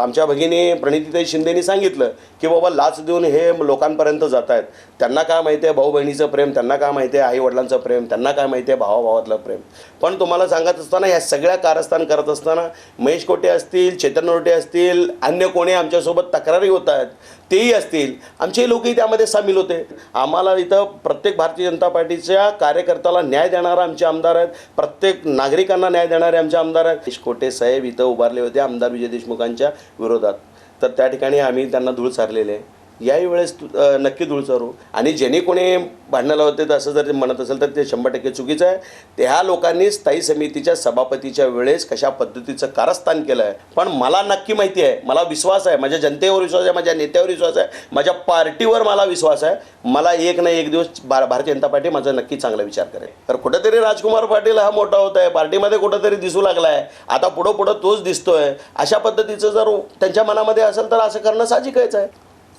आमच्या भगिनी प्रणितीताई शिंदेनी सांगितलं की बाबा लाच देऊन हे लोकांपर्यंत जात आहेत. त्यांना काय माहिती आहे भाऊ बहिणीचं प्रेम, त्यांना काय माहिती आहे आईवडिलांचं प्रेम, त्यांना काय माहिती आहे भावाभावातलं प्रेम. पण तुम्हाला सांगत असताना ह्या सगळ्या कारस्थान करत असताना महेश कोटे असतील, चैतन्य रोटे असतील, अन्य कोणी आमच्यासोबत तक्रारी होत आहेत तेही असतील, आमचे लोकही त्यामध्ये सामील होते. आम्हाला इथं प्रत्येक भारतीय जनता पार्टीच्या कार्यकर्त्याला न्याय देणारा आमचे आमदार आहेत, प्रत्येक नागरिकांना न्याय देणारे आमचे आमदार आहेत. महेश कोटे साहेब इथं उभारले होते आमदार विजय देशमुखांच्या विरोधात, तर त्या ठिकाणी आम्ही त्यांना धूळ सारलेले आहे. याही वेळेस नक्की धूळ सारू. आणि ज्यांनी कोणी भांडणाला होते तर असं जर ते म्हणत असेल तर ते 100% चुकीचं आहे. त्या लोकांनी स्थायी समितीच्या सभापतीच्या वेळेस कशा पद्धतीचं कारस्थान केलं आहे. पण मला नक्की माहिती आहे, मला विश्वास आहे, माझ्या जनतेवर विश्वास आहे, माझ्या नेत्यावर विश्वास आहे, माझ्या पार्टीवर मला विश्वास आहे. मला एक ना एक दिवस भारतीय जनता पार्टी माझा नक्की चांगला विचार करेल. तर कुठेतरी राजकुमार पाटील हा मोठा होत आहे, पार्टीमध्ये कुठेतरी दिसू लागला आहे, आता पुढं तोच दिसतोय. अशा पद्धतीचं जर त्यांच्या मनामध्ये असेल तर असं करणं साहजिकच आहे.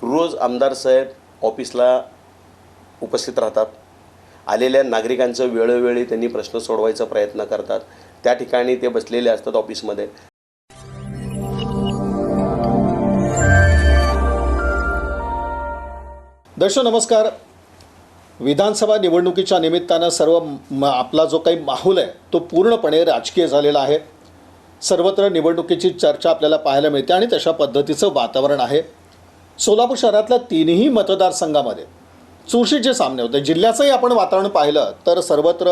रोज आमदार साहेब ऑफिसला उपस्थित राहतात. आलेल्या नागरिकांचं वेळोवेळी त्यांनी प्रश्न सोडवायचा प्रयत्न करतात. त्या ठिकाणी ते बसलेले असतात ऑफिसमध्ये. दर्शक नमस्कार. विधानसभा निवडणुकीच्या निमित्तानं आपला जो काही माहोल आहे तो पूर्णपणे राजकीय झालेला आहे. सर्वत्र निवडणुकीची चर्चा आपल्याला पाहायला मिळते आणि तशा पद्धतीचं वातावरण आहे. सोलापूर शहरातल्या 3ही मतदारसंघामध्ये चुरशीचे सामने होते. जिल्ह्याचंही आपण वातावरण पाहिलं तर सर्वत्र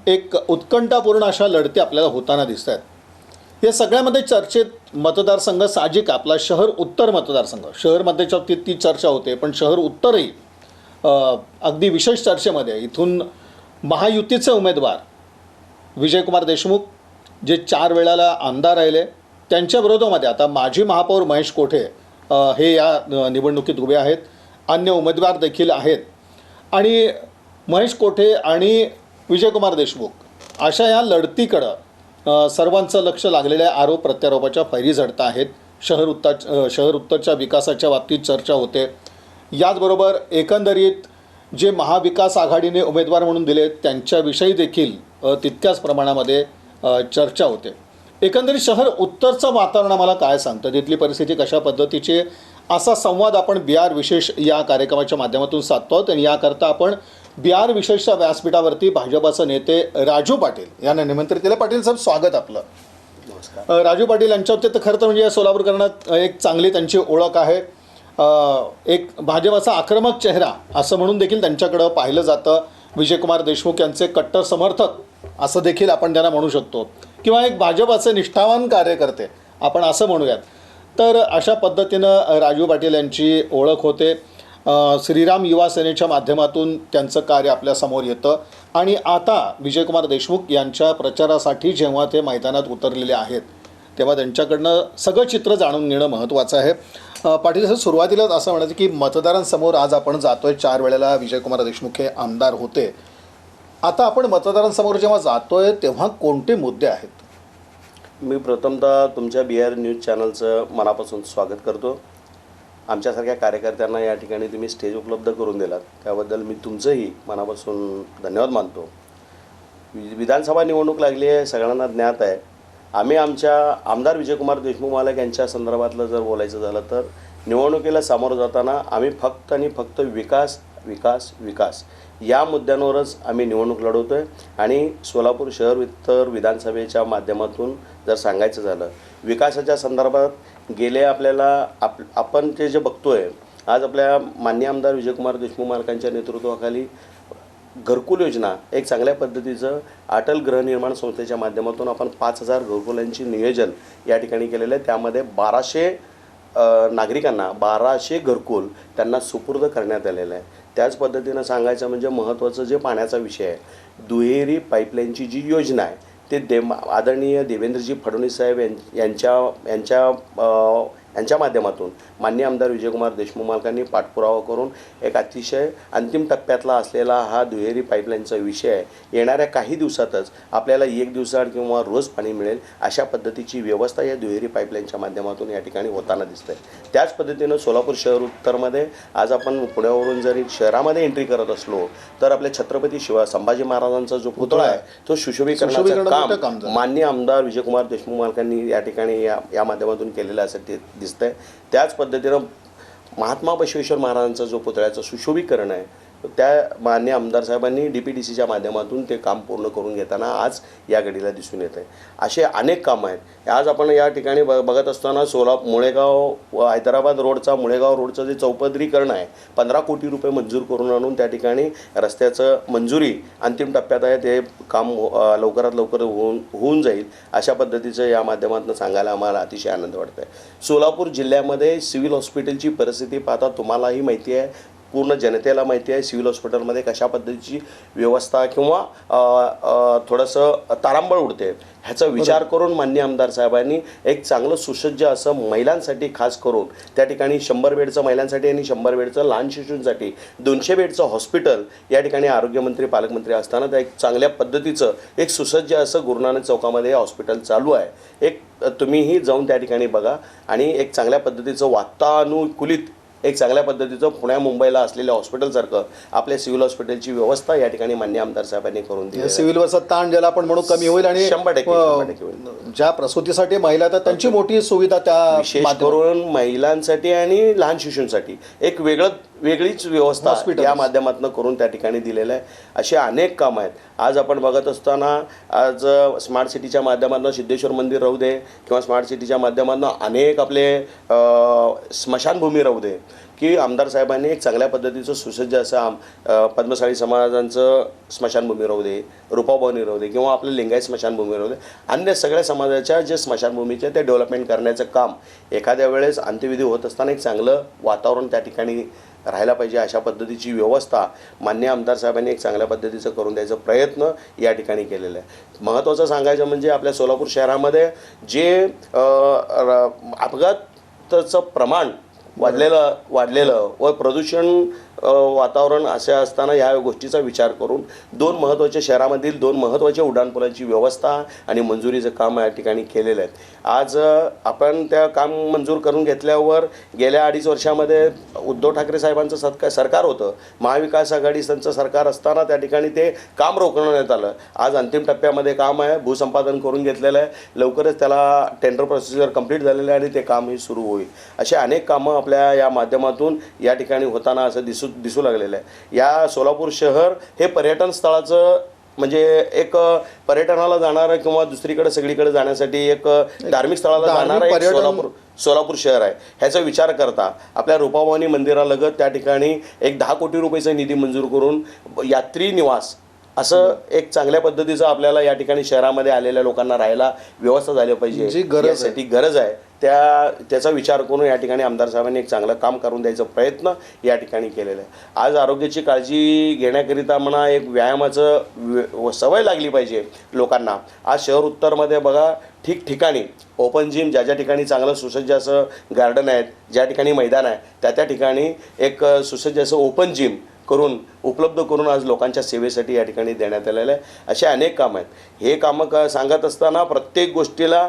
एक उत्कंठापूर्ण अशा लढती आपल्याला होताना दिसत आहेत. या सगळ्यामध्ये चर्चेत मतदारसंघ साहजिक आपला शहर उत्तर मतदारसंघ. शहरमध्येच्या बाबतीत ती चर्चा होते, पण शहर उत्तरही अगदी विशेष चर्चेमध्ये. इथून महायुतीचे उमेदवार विजयकुमार देशमुख जे 4 वेळाला आमदार राहिले, त्यांच्या विरोधामध्ये आता माजी महापौर महेश कोठे हे या निवडणुकीत उभे आहेत. अन्य उमेदवार देखील आहेत आणि महेश कोठे आणि विजयकुमार देशमुख अशा या लढतीकडं सर्वांचं लक्ष लागलेल्या आरोप प्रत्यारोपाच्या फैरी झडत आहेत. शहर उत्तरच्या विकासाच्या बाबतीत चर्चा होते. याचबरोबर एकंदरीत जे महाविकास आघाडीने उमेदवार म्हणून दिले त्यांच्याविषयी देखील तितक्याच प्रमाणामध्ये चर्चा होते. एकंदरीत शहर उत्तरचं वातावरण आम्हाला काय सांगतं, तिथली परिस्थिती कशा पद्धतीची, असा संवाद आपण बिहार विशेष या कार्यक्रमाच्या माध्यमातून साधतो आहोत. आणि याकरता आपण बिहार विशेषच्या व्यासपीठावरती भाजपाचे नेते राजू पाटील यांना निमंत्रित केलं. पाटील साहेब, स्वागत आपलं. नमस्कार. राजू पाटील यांच्या बाबतीत खरं तर म्हणजे सोलापूरकरणात एक चांगली त्यांची ओळख आहे. एक भाजपाचा आक्रमक चेहरा असं म्हणून देखील त्यांच्याकडं पाहिलं जातं. विजयकुमार देशमुख यांचे कट्टर समर्थक असं देखील आपण त्यांना म्हणू शकतो, किंवा एक भाजपाचे निष्ठावान कार्यकर्ते आपण असं म्हणूयात. तर अशा पद्धतीनं राजू पाटील यांची ओळख होते. श्रीराम युवा सेनेच्या माध्यमातून त्यांचं कार्य आपल्यासमोर येतं. आणि आता विजयकुमार देशमुख यांच्या प्रचारासाठी जेव्हा ते मैदानात उतरलेले आहेत तेव्हा त्यांच्याकडनं सगळं चित्र जाणून घेणं महत्त्वाचं आहे. पाटील साहेब, सुरुवातीलाच असं म्हणायचं की मतदारांसमोर आज आपण जातोय. 4 वेळेला विजयकुमार देशमुख हे आमदार होते. आता आपण मतदारांसमोर जेव्हा जातोय तेव्हा कोणते मुद्दे आहेत? मी प्रथमतः तुमच्या बिहार न्यूज चॅनलचं मनापासून स्वागत करतो. आमच्यासारख्या कार्यकर्त्यांना या ठिकाणी तुम्ही स्टेज उपलब्ध करून दिलात त्याबद्दल मी तुमचंही मनापासून धन्यवाद मानतो. विधानसभा निवडणूक लागली आहे, सगळ्यांना ज्ञात आहे. आम्ही आमच्या आमदार विजयकुमार देशमुख मालक यांच्या संदर्भातलं जर बोलायचं झालं तर निवडणुकीला सामोरं जाताना आम्ही फक्त आणि फक्त विकास विकास विकास या मुद्द्यांवरच आम्ही निवडणूक लढवतो आहे. आणि सोलापूर शहर उत्तर विधानसभेच्या माध्यमातून जर सांगायचं झालं विकासाच्या संदर्भात गेले आपल्याला आपण ते जे बघतो आहे आज आपल्या माननीय आमदार विजयकुमार देशमुख मालकांच्या नेतृत्वाखाली घरकुल योजना एक चांगल्या पद्धतीचं अटल गृहनिर्माण संस्थेच्या माध्यमातून आपण 5,000 घरकुलांची नियोजन या ठिकाणी केलेलं आहे. त्यामध्ये 1200 नागरिकांना 1200 घरकुल त्यांना सुपूर्द करण्यात आलेलं आहे. त्याच पद्धतीनं सांगायचं म्हणजे महत्त्वाचं जे पाण्याचा विषय आहे, दुहेरी पाईपलाईनची जी योजना आहे ते आदरणीय देवेंद्रजी फडणवीस साहेब यांच्या माध्यमातून माननीय आमदार विजयकुमार देशमुख मालकांनी पाठपुरावा करून एक अतिशय अंतिम टप्प्यातला असलेला हा दुहेरी पाईपलाईनचा विषय आहे. येणाऱ्या काही दिवसातच आपल्याला 1 दिवसाआड किंवा रोज पाणी मिळेल अशा पद्धतीची व्यवस्था या दुहेरी पाईपलाईनच्या माध्यमातून या ठिकाणी होताना दिसते. त्याच पद्धतीनं सोलापूर शहर उत्तरमध्ये आज आपण पुण्यावरून जरी शहरामध्ये एंट्री करत असलो तर आपल्या छत्रपती संभाजी महाराजांचा जो पुतळा आहे तो सुशोभीकरणाचं काम माननीय आमदार विजयकुमार देशमुख मालकांनी या ठिकाणी या माध्यमातून केलेलं असेल. ते दिसतंय. त्याच पद्धतीनं महात्मा बसवेश्वर महाराजांचा जो पुतळ्याचं सुशोभीकरण आहे त्या माननीय आमदार साहेबांनी DPDCच्या माध्यमातून ते काम पूर्ण करून घेताना आज या घडीला दिसून येत आहे. असे अनेक कामं आहेत. आज आपण या ठिकाणी बघत असताना मुळेगाव व हैदराबाद रोडचा मुळेगाव रोडचं जे चौपदरीकरण आहे 15 कोटी रुपये मंजूर करून आणून त्या ठिकाणी रस्त्याचं मंजुरी अंतिम टप्प्यात आहे. ते काम लवकरात लवकर होऊन जाईल अशा पद्धतीचं या माध्यमातून सांगायला आम्हाला अतिशय आनंद वाटतो आहे. सोलापूर जिल्ह्यामध्ये सिव्हिल हॉस्पिटलची परिस्थिती पाहता तुम्हालाही माहिती आहे, पूर्ण जनतेला माहिती आहे सिव्हिल हॉस्पिटलमध्ये कशा पद्धतीची व्यवस्था किंवा थोडंसं तारांबळ उडते. ह्याचा विचार करून माननीय आमदार साहेबांनी एक चांगलं सुसज्ज असं महिलांसाठी खास करून त्या ठिकाणी 100 बेडचं महिलांसाठी आणि 100 बेडचं लहान शिशूंसाठी 200 बेडचं हॉस्पिटल या ठिकाणी आरोग्यमंत्री पालकमंत्री असताना त्या एक चांगल्या पद्धतीचं एक सुसज्ज असं गुरुनानक चौकामध्ये हॉस्पिटल चालू आहे. एक तुम्हीही जाऊन त्या ठिकाणी बघा आणि एक चांगल्या पद्धतीचं वातानुकूलित एक चांगल्या पद्धतीचं पुण्या मुंबईला असलेल्या हॉस्पिटलसारखं आपल्या सिव्हिल हॉस्पिटलची व्यवस्था या ठिकाणी मान्य आमदार साहेबांनी करून दिली. सिव्हिलवरचा ताण ज्याला आपण म्हणू कमी होईल आणि 100% होईल. ज्या प्रसूतीसाठी महिला तर त्यांची मोठी सुविधा त्या विशेष करून महिलांसाठी आणि लहान शिशूंसाठी एक वेगळीच व्यवस्था या माध्यमातून करून त्या ठिकाणी दिलेलं आहे. असे अनेक कामं आहेत. आज आपण बघत असताना आज स्मार्ट सिटीच्या माध्यमातून सिद्धेश्वर मंदिर राहू दे किंवा स्मार्ट सिटीच्या माध्यमातून अनेक आपले स्मशानभूमी राहू दे की आमदार साहेबांनी एक चांगल्या पद्धतीचं सुसज्ज असं पद्मशाली समाजांचं स्मशानभूमी राहू दे, रूपाभवानी राहू दे किंवा आपलं लिंगायत स्मशानभूमी राहू दे, अन्य सगळ्या समाजाच्या जे स्मशानभूमीचे ते डेव्हलपमेंट करण्याचं काम एखाद्या वेळेस अंत्यविधी होत असताना एक चांगलं वातावरण त्या ठिकाणी राहायला पाहिजे अशा पद्धतीची व्यवस्था माननीय आमदार साहेबांनी एक चांगल्या पद्धतीचं करून द्यायचा प्रयत्न या ठिकाणी केलेला आहे. महत्त्वाचं सांगायचं म्हणजे आपल्या सोलापूर शहरामध्ये जे अपघाताचं प्रमाण वाढलेलं व प्रदूषण वातावरण असे असताना ह्या गोष्टीचा विचार करून 2 महत्त्वाच्या शहरामधील 2 महत्त्वाच्या उड्डाणपुलांची व्यवस्था आणि मंजुरीचं काम या ठिकाणी केलेलं आहे. आज आपण त्या काम मंजूर करून घेतल्यावर गेल्या 2.5 वर्षामध्ये उद्धव ठाकरे साहेबांचं सरकार होतं, महाविकास आघाडी त्यांचं सरकार असताना त्या ठिकाणी ते काम रोखण्यात आलं. आज अंतिम टप्प्यामध्ये काम आहे, भूसंपादन करून घेतलेलं आहे, लवकरच त्याला टेंडर प्रोसिजर कंप्लीट झालेलं आहे आणि ते कामही सुरू होईल. असे अनेक कामं आपल्या या माध्यमातून या ठिकाणी होताना असं दिसू लागलेलं आहे. या सोलापूर शहर हे पर्यटन स्थळाचं म्हणजे एक पर्यटनाला जाणारं किंवा दुसरीकडे सगळीकडे जाण्यासाठी एक धार्मिक स्थळाला जाणारं एक सोलापूर शहर आहे. ह्याचा विचार करता आपल्या रूपाभवानी मंदिरालगत त्या ठिकाणी एक 10 कोटी रुपयाचा निधी मंजूर करून यात्री निवास असं एक चांगल्या पद्धतीचं आपल्याला या ठिकाणी शहरामध्ये आलेल्या लोकांना राहायला व्यवस्था झाली पाहिजे, जी गरज आहे त्याचा विचार करून या ठिकाणी आमदार साहेबांनी एक चांगलं काम करून द्यायचा प्रयत्न या ठिकाणी केलेला आहे. आज आरोग्याची काळजी घेण्याकरिता म्हणा एक व्यायामाचं सवय लागली पाहिजे लोकांना. आज शहर उत्तरमध्ये बघा ठिकठिकाणी ओपन जिम ज्या ठिकाणी चांगलं सुसज्ज असं गार्डन आहेत, ज्या ठिकाणी मैदान आहे त्या ठिकाणी एक सुसज्ज असं ओपन जिम करून उपलब्ध करून आज लोकांच्या सेवेसाठी या ठिकाणी देण्यात आलेलं आहे. असे अनेक कामं आहेत. हे कामं सांगत असताना प्रत्येक गोष्टीला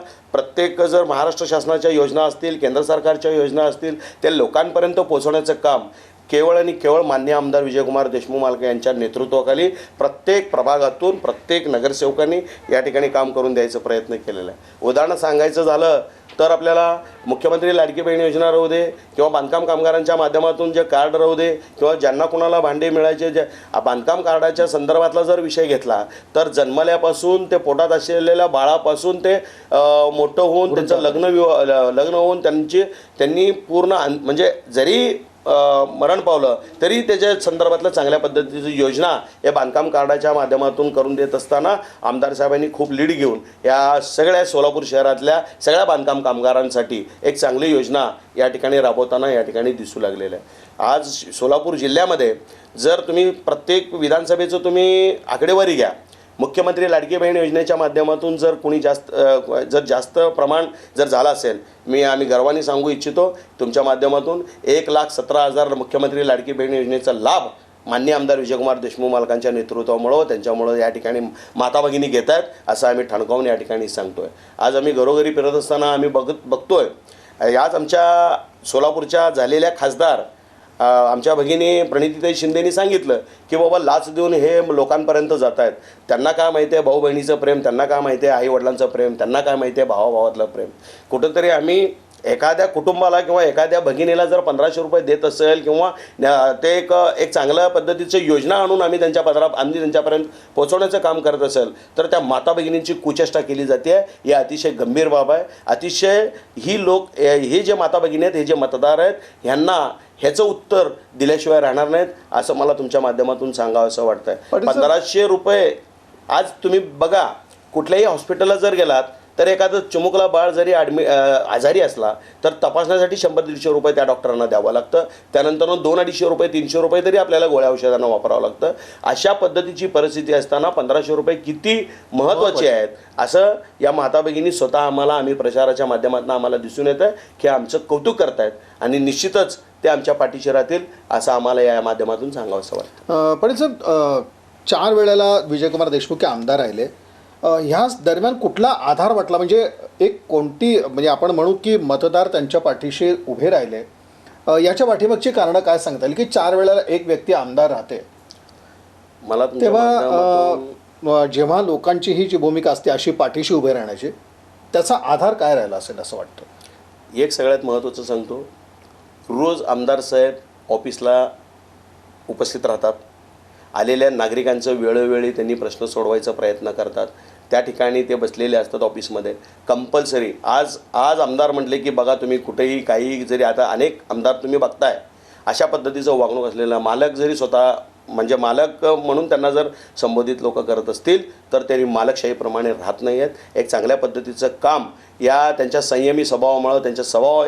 जर महाराष्ट्र शासनाच्या योजना असतील, केंद्र सरकारच्या योजना असतील, त्या लोकांपर्यंत पोहोचवण्याचं काम केवळ आणि केवळ माननीय आमदार विजयकुमार देशमुख मालके यांच्या नेतृत्वाखाली प्रत्येक प्रभागातून प्रत्येक नगरसेवकांनी या ठिकाणी काम करून द्यायचा प्रयत्न केलेला आहे. उदाहरण सांगायचं झालं तर आपल्याला मुख्यमंत्री लाडकी बहीण योजना राहू दे किंवा बांधकाम कामगारांच्या माध्यमातून जे कार्ड राहू दे किंवा ज्यांना कोणाला भांडे मिळायचे जे बांधकाम कार्डाच्या संदर्भातला जर विषय घेतला तर जन्मल्यापासून ते पोटात असलेल्या बाळापासून ते मोठं होऊन त्यांचं लग्न होऊन त्यांनी पूर्ण म्हणजे जरी मरण पावलं तरी त्याच्या संदर्भातलं चांगल्या पद्धतीची योजना या बांधकाम कार्डाच्या माध्यमातून करून देत असताना आमदार साहेबांनी खूप लीड घेऊन या सगळ्या सोलापूर शहरातल्या सगळ्या बांधकाम कामगारांसाठी एक चांगली योजना या ठिकाणी राबवताना या ठिकाणी दिसू लागलेलं आहे. आज सोलापूर जिल्ह्यामध्ये जर तुम्ही प्रत्येक विधानसभेचं तुम्ही आकडेवारी घ्या, मुख्यमंत्री लाडकी बहीण योजनेच्या माध्यमातून जर कोणी जास्त प्रमाण जर झालं असेल, आम्ही गर्वाने सांगू इच्छितो तुमच्या माध्यमातून 1,17,000 मुख्यमंत्री लाडकी बहीण योजनेचा लाभ माननीय आमदार विजयकुमार देशमुख मालकांच्या नेतृत्वामुळं त्यांच्यामुळं या ठिकाणी माता भगिनी घेत आहेत असं आम्ही ठणकावून या ठिकाणी सांगतोय. आज आम्ही घरोघरी फिरत असताना आम्ही बघतोय याच आमच्या सोलापूरच्या झालेल्या खासदार आमच्या भगिनी प्रणितीताई शिंदेनी सांगितलं की बाबा लाच देऊन हे लोकांपर्यंत जात आहेत. त्यांना काय माहिती आहे भाऊ बहिणीचं प्रेम, त्यांना काय माहिती आहे आई वडिलांचं प्रेम, त्यांना काय माहिती आहे भावाभावातलं प्रेम. कुठंतरी आम्ही एखाद्या कुटुंबाला किंवा एखाद्या भगिनीला जर 1500 रुपये देत असेल किंवा ते एक चांगल्या पद्धतीची योजना आणून आम्ही त्यांच्यापर्यंत पोहोचवण्याचं काम करत असेल तर त्या माता भगिनींची कुचेष्टा केली जाते. ही अतिशय गंभीर बाब आहे. अतिशय हे जे माता भगिनी आहेत, हे जे मतदार आहेत, ह्यांना ह्याचं उत्तर दिल्याशिवाय राहणार नाहीत असं मला तुमच्या माध्यमातून सांगावं असं वाटतंय. 1500 रुपये आज तुम्ही बघा, कुठल्याही हॉस्पिटलला जर गेलात तर एखादं चिमुकला बाळ जरी आजारी असला तर तपासण्यासाठी 100-150 रुपये त्या डॉक्टरांना द्यावं लागतं. त्यानंतर 200-250 रुपये 300 रुपये तरी आपल्याला गोळ्या औषधांना वापरावं लागतं. अशा पद्धतीची परिस्थिती असताना 1500 रुपये किती महत्त्वाचे आहेत असं या माता भगिनी स्वतः आम्ही प्रचाराच्या माध्यमातून आम्हाला दिसून येतं की आमचं कौतुक करतायत आणि निश्चितच ते आमच्या पाठीशी राहतील असं आम्हाला या माध्यमातून सांगावं असं वाटतं. पण सर 4 वेळेला विजयकुमार देशमुख हे आमदार राहिले. ह्या दरम्यान कुठला आधार वाटला, म्हणजे एक कोणती, म्हणजे आपण म्हणू की मतदार त्यांच्या पाठीशी उभे राहिले, याच्या पाठीमागची कारणं काय सांगता येईल की 4 वेळेला एक व्यक्ती आमदार राहते? मला तेव्हा जेव्हा लोकांची ही जी भूमिका असते अशी पाठीशी उभे राहण्याची, त्याचा आधार काय राहिला असेल असं वाटतं? एक सगळ्यात महत्त्वाचं सांगतो, रोज आमदार साहेब ऑफिसला उपस्थित राहतात. आलेल्या नागरिकांचं वेळोवेळी त्यांनी प्रश्न सोडवायचा प्रयत्न करतात. त्या ठिकाणी ते बसलेले असतात ऑफिसमध्ये कंपल्सरी. आज आमदार म्हटले की बघा, तुम्ही कुठेही काही जरी, आता अनेक आमदार तुम्ही बघताय अशा पद्धतीचं वागणूक असलेलं, मालक जरी स्वतः म्हणजे मालक म्हणून त्यांना जर संबोधित लोक करत असतील तर त्यांनी मालकशाहीप्रमाणे राहत नाही आहेत. एक चांगल्या पद्धतीचं काम या त्यांच्या संयमी स्वभावामुळं, त्यांचा स्वभाव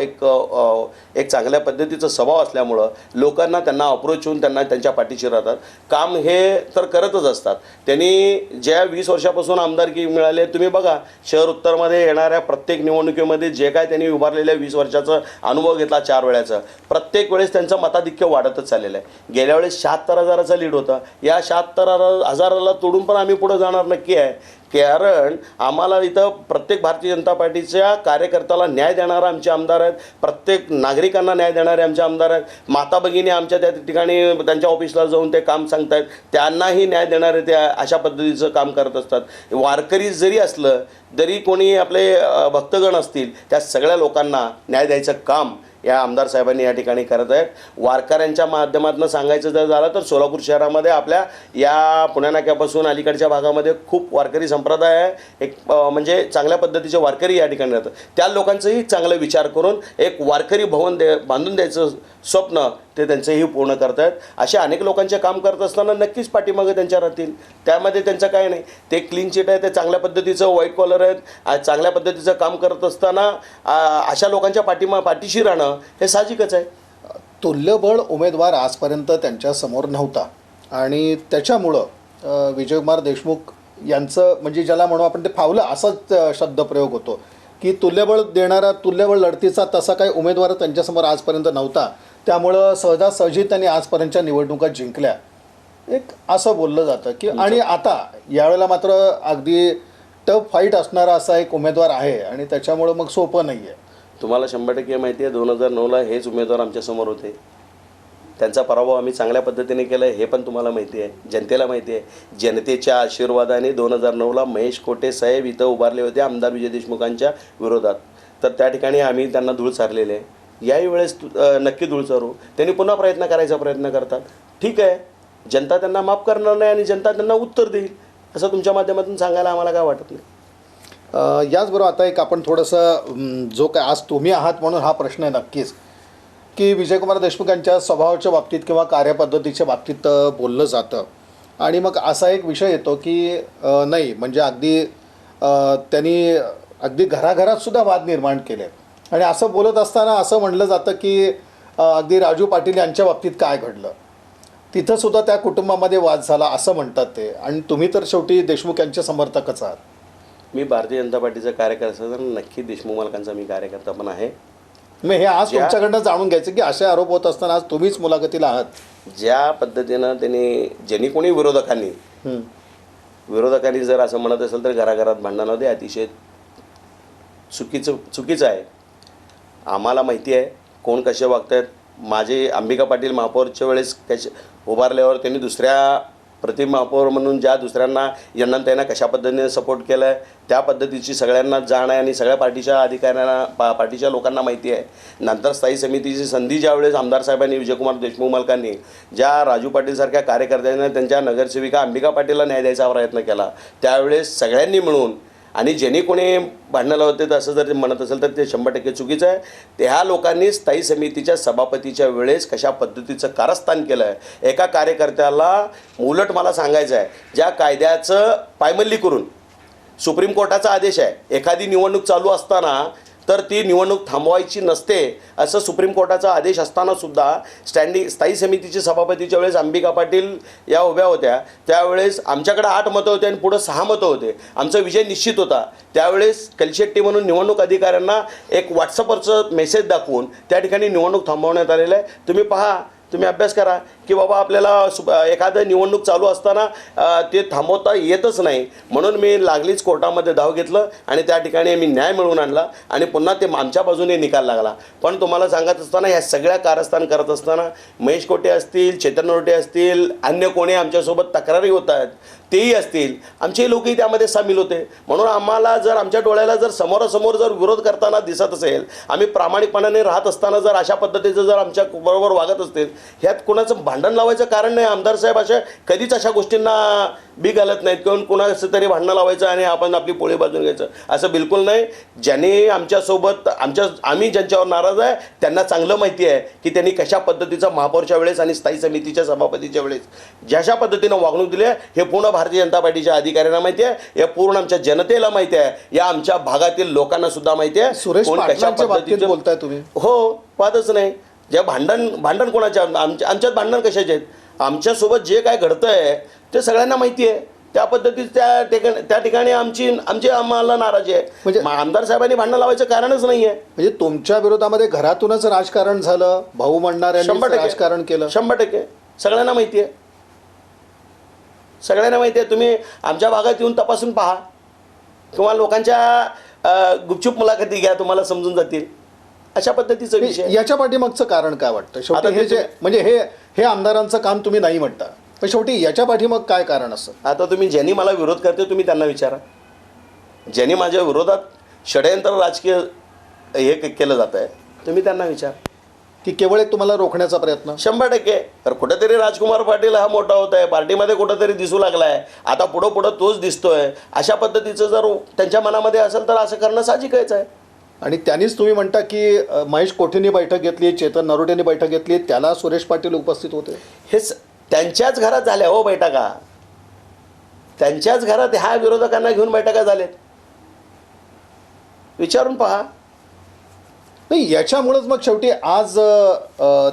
एक चांगल्या पद्धतीचं स्वभाव असल्यामुळं लोकांना त्यांना अप्रोच होऊन त्यांना त्यांच्या पाठीशी राहतात. काम हे तर करतच असतात. त्यांनी ज्या 20 वर्षापासून आमदारकी मिळाले, तुम्ही बघा शहर उत्तरमध्ये येणाऱ्या प्रत्येक निवडणुकीमध्ये जे काय त्यांनी उभारलेल्या 20 वर्षाचा अनुभव घेतला 4 वेळाचा, प्रत्येक वेळेस त्यांचं मताधिक्य वाढतच चाललेलं आहे. गेल्या वेळेस 76,000चा लीड होता. या 76,000ला तोडून पण आम्ही पुढे जाणार नक्की आहे. कारण आम्हाला इथं प्रत्येक भारतीय जनता पार्टीच्या कार्यकर्त्याला न्याय देणारा आमचे आमदार आहेत. प्रत्येक नागरिकांना न्याय देणारे आमचे आमदार आहेत. माता भगिनी आमच्या त्या ठिकाणी त्यांच्या ऑफिसला जाऊन ते काम सांगतायत, त्यांनाही न्याय देणारे ते अशा पद्धतीचं काम करत असतात. वारकरी जरी असलं तरी कोणी आपले भक्तगण असतील, त्या सगळ्या लोकांना न्याय द्यायचं काम या आमदार साहेबांनी या ठिकाणी करत आहेत. वारकऱ्यांच्या माध्यमातून सांगायचं जर झालं तर सोलापूर शहरामध्ये आपल्या या पुण्या नाक्यापासून अलीकडच्या भागामध्ये खूप वारकरी संप्रदाय आहे. एक म्हणजे चांगल्या पद्धतीचे वारकरी या ठिकाणी राहतात. त्या लोकांचंही चांगला विचार करून एक वारकरी भवन बांधून द्यायचं स्वप्न ते त्यांचंही पूर्ण करत आहेत. असे अनेक लोकांचे काम करत असताना नक्कीच पाठीमागे त्यांच्या राहतील. त्यामध्ये त्यांचं काय नाही, ते क्लीन चिट आहे, ते चांगल्या पद्धतीचं व्हाईट कॉलर आहेत. चांगल्या पद्धतीचं काम करत असताना अशा लोकांच्या पाठीशी राहणं हे साहजिकच आहे. तुल्यबळ उमेदवार आजपर्यंत त्यांच्यासमोर नव्हता आणि त्याच्यामुळं विजयकुमार देशमुख यांचं, म्हणजे ज्याला म्हणू आपण, ते फावलं असाच शब्दप्रयोग होतो की तुल्यबळ लढतीचा तसा काही उमेदवार त्यांच्यासमोर आजपर्यंत नव्हता. त्यामुळं सहजासहजी त्यांनी आजपर्यंतच्या निवडणुका जिंकल्या, एक असं बोललं जातं की. आणि आता यावेळेला मात्र अगदी टफ फाईट असणारा असा एक उमेदवार आहे आणि त्याच्यामुळं मग सोपं नाही आहे. तुम्हाला 100% माहिती आहे, 2009ला हेच उमेदवार आमच्यासमोर होते. त्यांचा पराभव आम्ही चांगल्या पद्धतीने केला आहे हे पण तुम्हाला माहिती आहे, जनतेला माहिती आहे. जनतेच्या आशीर्वादाने 2009ला महेश कोटे साहेब इथं उभारले होते आमदार विजय देशमुखांच्या विरोधात. तर त्या ठिकाणी आम्ही त्यांना धूळ सारलेले आहे. याही वेळेस नक्की धूळ सारू. त्यांनी पुन्हा प्रयत्न करतात. ठीक आहे, जनता त्यांना माफ करणार नाही आणि जनता त्यांना उत्तर देईल असं तुमच्या माध्यमातून सांगायला आम्हाला काय वाटत नाही. याचबरोबर आता एक आपण थोडंसं जो काय आज तुम्ही आहात म्हणून हा प्रश्न आहे नक्कीच की विजयकुमार देशमुख यांच्या स्वभावाच्या बाबतीत किंवा कार्यपद्धतीच्या बाबतीत बोललं जातं आणि मग असा एक विषय येतो की नाही, म्हणजे त्यांनी अगदी घराघरातसुद्धा वाद निर्माण केले आणि असं बोलत असताना असं म्हणलं जातं की अगदी राजू पाटील यांच्या बाबतीत काय घडलं, तिथंसुद्धा त्या कुटुंबामध्ये वाद झाला असं म्हणतात ते. आणि तुम्ही तर शेवटी देशमुख यांचे समर्थकच आहात. मी भारतीय जनता पार्टीचा कार्यकर्ता तर नक्की देशमुख मालकांचा मी कार्यकर्ता पण आहे. मग हे आज तुमच्याकडनं जाणून घ्यायचं की असे आरोप होत असताना आज तुम्हीच मुलाखतीला आहात. ज्या पद्धतीनं ज्यांनी कोणी विरोधकांनी जर असं म्हणत असेल तर घराघरात भांडणं होते, अतिशय चुकीचं आहे. आम्हाला माहिती आहे कोण कसे वागत आहेत. माझे अंबिका पाटील महापौरच्या वेळेस उभारल्यावर त्यांनी दुसऱ्या प्रतिमा महापौर म्हणून ज्या दुसऱ्यांना यांना कशा पद्धतीने सपोर्ट केलं आहे त्या पद्धतीची सगळ्यांना जाण आहे आणि सगळ्या पार्टीच्या अधिकाऱ्यांना पार्टीच्या लोकांना माहिती आहे. नंतर स्थायी समितीची संधी ज्यावेळेस आमदार साहेबांनी विजयकुमार देशमुख मालकांनी ज्या राजू पाटीलसारख्या कार्यकर्त्यांना त्यांच्या नगरसेविका अंबिका पाटीलला न्याय द्यायचा प्रयत्न केला त्यावेळेस सगळ्यांनी मिळून आणि ज्यांनी कोणी भांडणं लावते तर असं जर म्हणत असेल तर ते 100% चुकीचं आहे. त्या लोकांनी स्थायी समितीच्या सभापतीच्या वेळेस कशा पद्धतीचं कारस्थान केलं आहे. एका कार्यकर्त्याला उलट मला सांगायचं आहे ज्या कायद्याचं पायमल्ली करून सुप्रीम कोर्टाचा आदेश आहे एखादी निवडणूक चालू असताना तर ती निवडणूक थांबवायची नसते असं सुप्रीम कोर्टाचा आदेश असतानासुद्धा स्थायी समितीचे सभापतीच्या वेळेस अंबिका पाटील या उभ्या होत्या त्यावेळेस आमच्याकडे 8 मतं होते आणि पुढं 6 मतं होते. आमचा विजय निश्चित होता. त्यावेळेस कलशेट्टी म्हणून निवडणूक अधिकाऱ्यांना एक व्हॉट्सअपवरचं मेसेज दाखवून त्या ठिकाणी निवडणूक थांबवण्यात आलेलं आहे. तुम्ही पहा तुम्ही अभ्यास करा की बाबा आपल्याला एखादं निवडणूक चालू असताना ते थांबवता येतच नाही म्हणून मी लागलीच कोर्टामध्ये धाव घेतलं आणि त्या ठिकाणी मी न्याय मिळवून आणला आणि पुन्हा ते आमच्या बाजूने निकाल लागला. पण तुम्हाला सांगत असताना ह्या सगळ्या कारस्थान करत असताना महेश कोटे असतील चैतन्य रोटे असतील अन्य कोणी आमच्यासोबत तक्रारी होत आहेत तेही असतील आमचे लोकही त्यामध्ये सामील होते. म्हणून आम्हाला जर आमच्या डोळ्याला जर समोरासमोर जर विरोध करताना दिसत असेल आम्ही प्रामाणिकपणाने राहत असताना जर अशा पद्धतीचं जर आमच्या बरोबर वागत असतील ह्यात कोणाचं भांडण लावायचं कारण नाही. आमदार साहेब अशा कधीच अशा गोष्टींना बी घालत नाहीत किंवा कुणाचं तरी भांडणं लावायचं आणि आपण आपली पोळी बाजून घ्यायचं असं बिलकुल नाही. ज्यांनी आमच्यासोबत आम्ही ज्यांच्यावर नाराज आहे त्यांना चांगलं माहिती आहे की त्यांनी कशा पद्धतीचं महापौरच्या वेळेस आणि स्थायी समितीच्या सभापतीच्या वेळेस ज्या पद्धतीनं वागणूक दिली आहे हे पूर्ण भारतीय जनता पार्टीच्या अधिकाऱ्यांना माहिती आहे या पूर्ण आमच्या जनतेला माहिती आहे या आमच्या भागातील लोकांना सुद्धा माहिती आहे. सुरेश पाटलांच्या बाबतीत बोलताय तुम्ही हो वादच नाही. जे भांडण कोणाच्या आमच्यात भांडण कशाचे आहेत आमच्यासोबत जे काय घडतं आहे ते सगळ्यांना माहिती आहे. त्या पद्धतीत त्या ठिकाणी आमची आम्हाला नाराजी आहे. म्हणजे आमदार साहेबांनी भांडण लावायचं कारणच नाही आहे. म्हणजे तुमच्या विरोधामध्ये घरातूनच राजकारण झालं भाऊ म्हणणाऱ्यांनी राजकारण केलं 100% सगळ्यांना माहिती आहे. सगळ्यांना माहिती आहे. तुम्ही आमच्या भागात येऊन तपासून पहा किंवा लोकांच्या गुपचूप मुलाखती घ्या तुम्हाला समजून जातील अशा पद्धतीचं विषय. याच्या पाठीमागचं कारण काय वाटतं शेवटी हे जे म्हणजे हे आमदारांचं काम तुम्ही नाही म्हणता पण शेवटी याच्या पाठीमाग काय कारण असतं. आता तुम्ही ज्यांनी मला विरोध करते तुम्ही त्यांना विचारा. ज्यांनी माझ्या विरोधात षडयंत्र राजकीय हे केलं जात आहे तुम्ही त्यांना विचारा की केवळ एक तुम्हाला रोखण्याचा प्रयत्न 100%. तर कुठेतरी राजकुमार पाटील हा मोठा होत आहे पार्टीमध्ये कुठेतरी दिसू लागला आहे आता पुढं तोच दिसतोय अशा पद्धतीचं जर त्यांच्या मनामध्ये असेल तर असं करणं साहजिकच आहे. आणि त्यांनीच तुम्ही म्हणता की महेश कोठेंनी बैठक घेतली चेतन नरोटेंनी बैठक घेतली त्याला सुरेश पाटील उपस्थित होते. हे त्यांच्याच घरात झाल्या हो बैठका. त्यांच्याच घरात ह्या विरोधकांना घेऊन बैठका झाल्यात विचारून पहा. नाही याच्यामुळेच मग शेवटी आज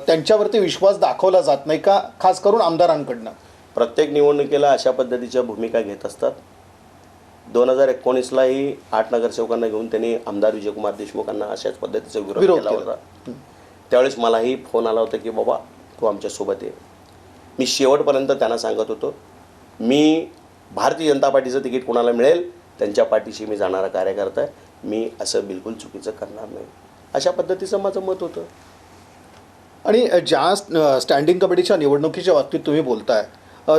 त्यांच्यावरती विश्वास दाखवला जात नाही का खास करून आमदारांकडनं. प्रत्येक निवडणुकीला अशा पद्धतीच्या भूमिका घेत असतात. 2019लाही 8 नगरसेवकांना घेऊन त्यांनी आमदार विजयकुमार देशमुखांना अशाच पद्धतीचा विरोध केला होता. त्यावेळेस मलाही फोन आला होता की बाबा तू आमच्यासोबत ये. मी शेवटपर्यंत त्यांना सांगत होतो मी भारतीय जनता पार्टीचं तिकीट कोणाला मिळेल त्यांच्या पाठीशी मी जाणारा कार्यकर्ता आहे. मी असं बिलकुल चुकीचं करणार नाही अशा पद्धतीचं माझं मत होतं. आणि ज्या स्टँडिंग कमिटीच्या निवडणुकीच्या बाबतीत तुम्ही बोलताय